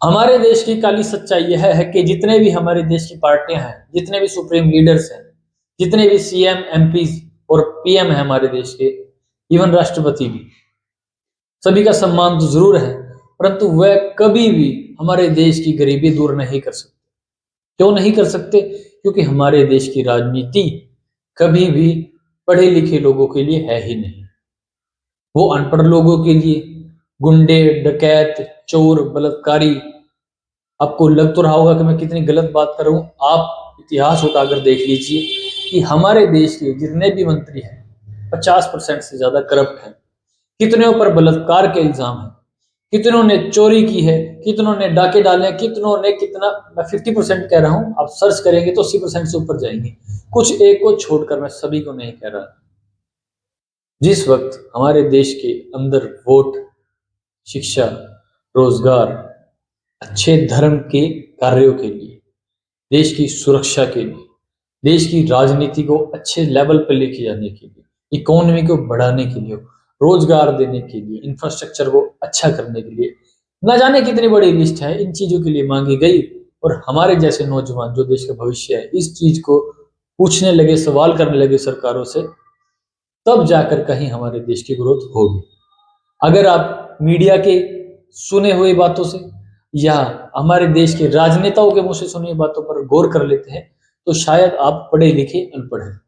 हमारे देश की काली सच्चाई यह है कि जितने भी हमारे देश की पार्टियां हैं, जितने भी सुप्रीम लीडर्स हैं, जितने भी सीएम, एमपीज और पीएम हैं हमारे देश के, इवन राष्ट्रपति भी, सभी का सम्मान तो जरूर है, परंतु वह कभी भी हमारे देश की गरीबी दूर नहीं कर सकते। क्यों नहीं कर सकते? क्योंकि हमारे देश की राजनीति कभी भी पढ़े लिखे लोगों के लिए है ही नहीं। वो अनपढ़ लोगों के लिए, गुंडे, डकैत, चोर, बलात्कारी। आपको लग तो रहा होगा कि मैं कितनी गलत बात कर रहा हूं। आप इतिहास उठाकर देख लीजिए कि हमारे देश के जितने भी मंत्री हैं 50% से ज्यादा करप्ट हैं। कितनों पर बलात्कार के इल्जाम हैं, कितनों ने चोरी की है, कितनों ने डाके डाले हैं, कितनों ने कितना। मैं 50% कह रहा हूं, आप सर्च करेंगे तो 80% से ऊपर जाएंगे। कुछ एक को छोड़कर मैं सभी को नहीं कह रहा। जिस वक्त हमारे देश के अंदर वोट, शिक्षा, रोजगार, अच्छे धर्म के कार्यों के लिए, देश की सुरक्षा के लिए, देश की राजनीति को अच्छे लेवल पर लेके जाने के लिए, इकोनॉमी को बढ़ाने के लिए, रोजगार देने के लिए, इंफ्रास्ट्रक्चर को अच्छा करने के लिए, ना जाने कितनी बड़ी लिस्ट है इन चीजों के लिए मांगी गई। और हमारे जैसे नौजवान जो देश का भविष्य है, इस चीज को पूछने लगे, सवाल करने लगे सरकारों से, तब जाकर कहीं हमारे देश की ग्रोथ होगी। अगर आप मीडिया के सुने हुए बातों से या हमारे देश के राजनेताओं के मुंह से सुनी बातों पर गौर कर लेते हैं, तो शायद आप पढ़े लिखे अनपढ़ हैं।